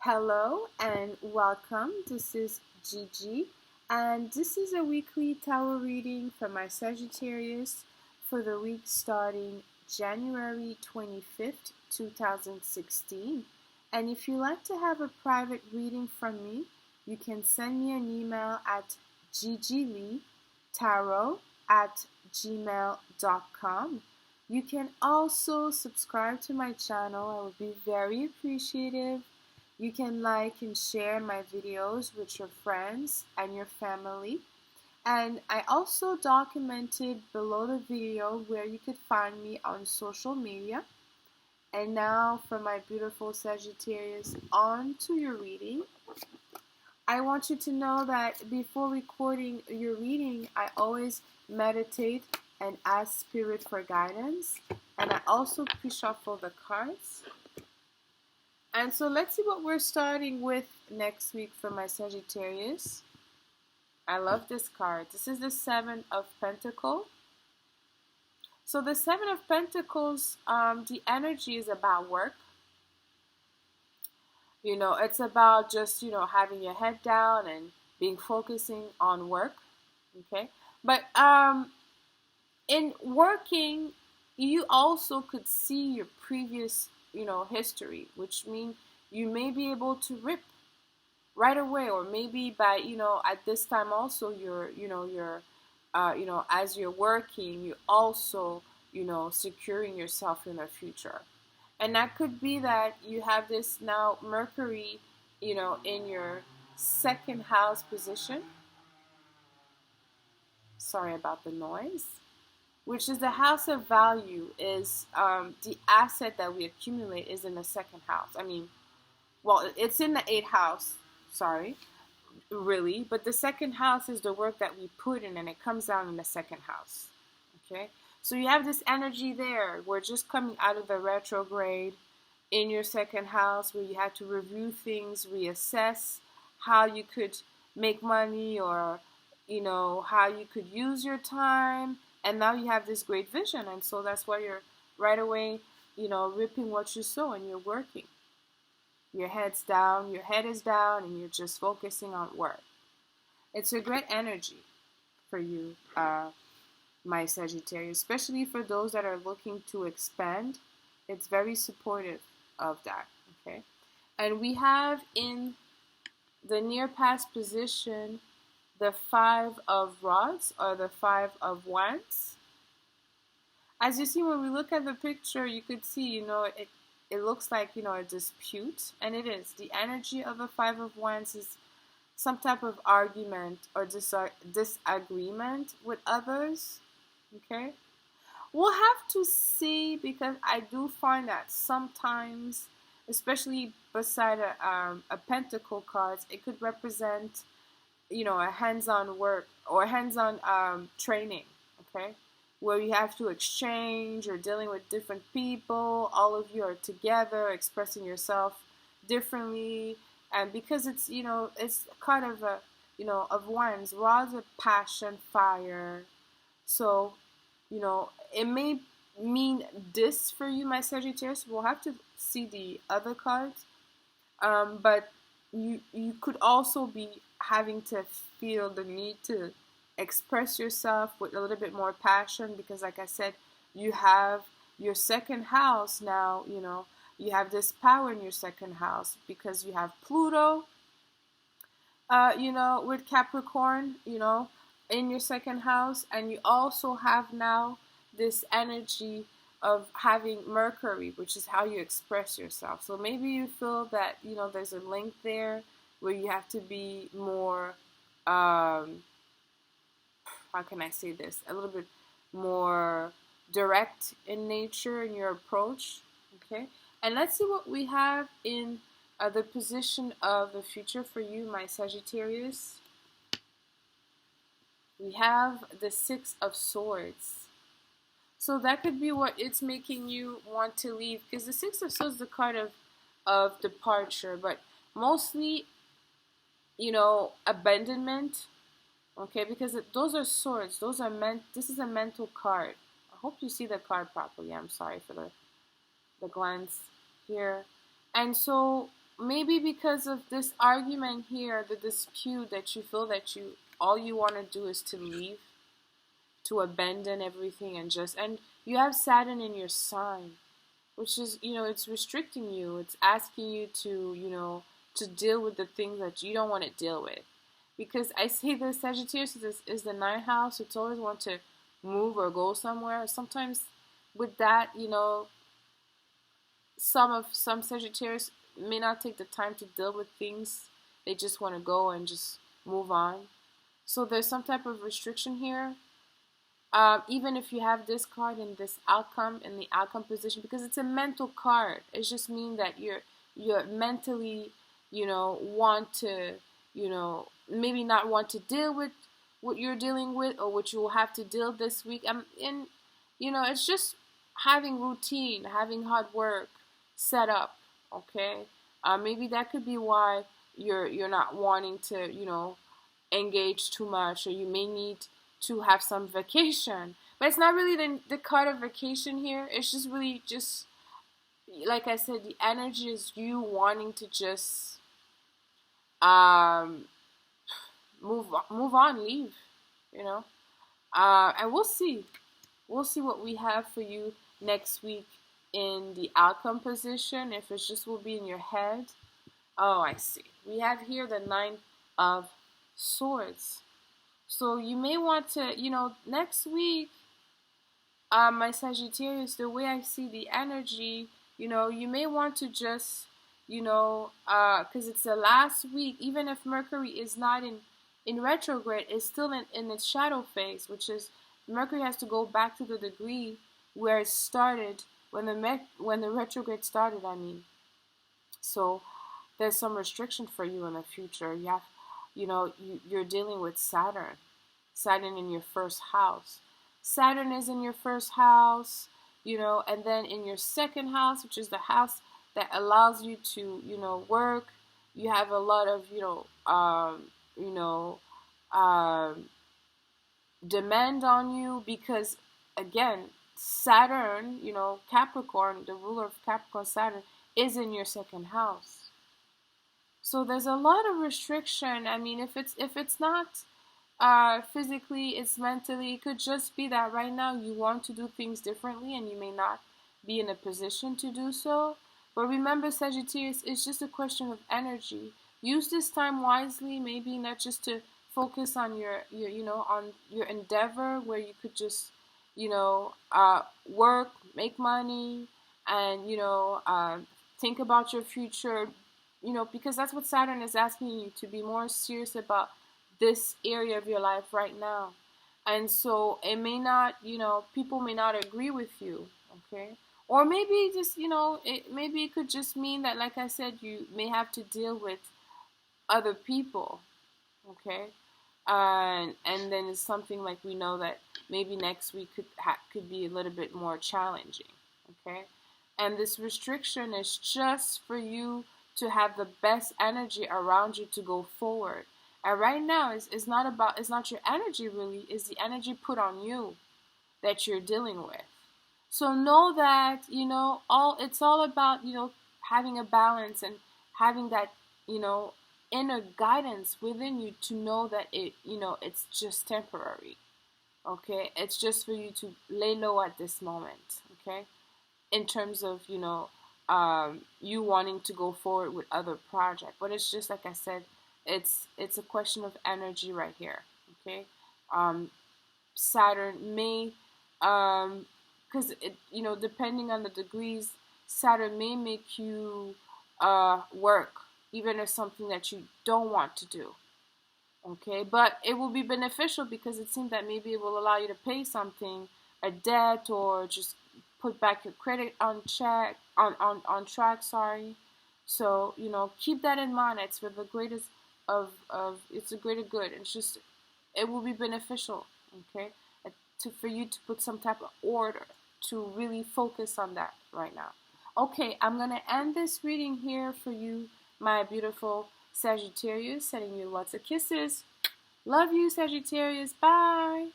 Hello and welcome. This is Gigi, and this is a weekly tarot reading for my Sagittarius for the week starting January 25th, 2016. And if you like to have a private reading from me, you can send me an email at gigileetarot@gmail.com. You can also subscribe to my channel. I would be very appreciative. You can like and share my videos with your friends and your family. And I also documented below the video where you could find me on social media. And now for my beautiful Sagittarius, on to your reading. I want you to know that before recording your reading, I always meditate and ask Spirit for guidance. And I also pre-shuffle the cards. And so let's see what we're starting with next week for my Sagittarius. I love this card. This is the Seven of Pentacles. So the Seven of Pentacles, the energy is about work. You know, it's about just, having your head down and being focusing on work. Okay. But in working, you also could see your previous history, which means you may be able to rip right away, or maybe by at this time also you're as you're working, you also securing yourself in the future. And that could be that you have this now Mercury in your second house position. Sorry about the noise. Which is the house of value, is the asset that we accumulate is in the second house. It's in the 8th house, sorry, really. But the second house is the work that we put in, and it comes down in the second house, okay? So you have this energy there. We're just coming out of the retrograde in your second house, where you have to review things, reassess how you could make money, or, how you could use your time. And now you have this great vision, and so that's why you're right away, ripping what you sow, and you're working. Your head's down, your head is down, and you're just focusing on work. It's a great energy for you, my Sagittarius, especially for those that are looking to expand. It's very supportive of that, okay? And we have in the near past position the 5 of rods, or the 5 of wands. As you see, when we look at the picture, you could see, it looks like, a dispute, and it is. The energy of a 5 of wands is some type of argument or disagreement with others, okay? We'll have to see, because I do find that sometimes, especially beside a pentacle cards, it could represent a hands-on work or hands-on training, okay, where you have to exchange or dealing with different people. All of you are together expressing yourself differently, and because it's it's kind of a of wands, rods of passion, fire. So it may mean this for you, my Sagittarius. We'll have to see the other cards, but you could also be having to feel the need to express yourself with a little bit more passion, because like I said, you have your second house now. You have this power in your second house, because you have Pluto with Capricorn in your second house, and you also have now this energy of having Mercury, which is how you express yourself. So maybe you feel that there's a link there where you have to be more how can I say this, a little bit more direct in nature in your approach, okay? And let's see what we have in the position of the future for you, my Sagittarius. We have the 6 of Swords. So that could be what it's making you want to leave, because the 6 of Swords is the card of departure, but mostly, abandonment, okay, because those are swords. This is a mental card. I hope you see the card properly. I'm sorry for the glance here. And so maybe because of this argument here, the dispute, that you feel that all you want to do is to leave, to abandon everything, and you have Saturn in your sign, which is, it's restricting you. It's asking you to, to deal with the things that you don't want to deal with. Because I say the Sagittarius is the ninth house. It's always want to move or go somewhere. Sometimes with that, some Sagittarius may not take the time to deal with things. They just want to go and just move on. So there's some type of restriction here. Even if you have this card in this outcome, in the outcome position, because it's a mental card. It just means that you're mentally, want to, maybe not want to deal with what you're dealing with or what you will have to deal this week. And it's just having routine, having hard work set up. Okay, maybe that could be why you're not wanting to, engage too much, or you may need to have some vacation. But it's not really the card of vacation here. It's just really just, like I said, the energy is you wanting to just move on, leave, and we'll see what we have for you next week in the outcome position. If it's just will be in your head. Oh, I see. We have here the Nine of Swords. So you may want to, next week, my Sagittarius, the way I see the energy, you may want to just, because it's the last week, even if Mercury is not in retrograde, it's still in its shadow phase, which is Mercury has to go back to the degree where it started, when the retrograde started, I mean. So there's some restriction for you in the future. You have, you're dealing with Saturn in your first house. Saturn is in your first house, and then in your second house, which is the house that allows you to, work. You have a lot of, demand on you, because again, Saturn, Capricorn, the ruler of Capricorn, Saturn, is in your second house. So there's a lot of restriction. I mean, if it's not physically, it's mentally. It could just be that right now you want to do things differently and you may not be in a position to do so. But remember, Sagittarius, it's just a question of energy. Use this time wisely, maybe not just to focus on your on your endeavor, where you could just, work, make money, and, think about your future, because that's what Saturn is asking you, to be more serious about this area of your life right now. And so it may not, people may not agree with you, okay? Or maybe just, maybe it could just mean that, like I said, you may have to deal with other people, okay? And then it's something like, we know that maybe next week could be a little bit more challenging, okay? And this restriction is just for you to have the best energy around you to go forward. And right now, it's not your energy really, it's the energy put on you that you're dealing with. So know that, it's all about, having a balance and having that, inner guidance within you to know that it's just temporary. Okay? It's just for you to lay low at this moment. Okay? In terms of, you wanting to go forward with other projects. But it's just, like I said, it's a question of energy right here. Okay? Saturn may, because depending on the degrees, Saturn may make you work, even if something that you don't want to do. Okay, but it will be beneficial, because it seems that maybe it will allow you to pay something, a debt, or just put back your credit on track. Sorry. So keep that in mind. It's for the greatest of it's a greater good. It's just, it will be beneficial. Okay, for you to put some type of order, to really focus on that right now. Okay, I'm gonna end this reading here for you, my beautiful Sagittarius, sending you lots of kisses. Love you, Sagittarius. Bye.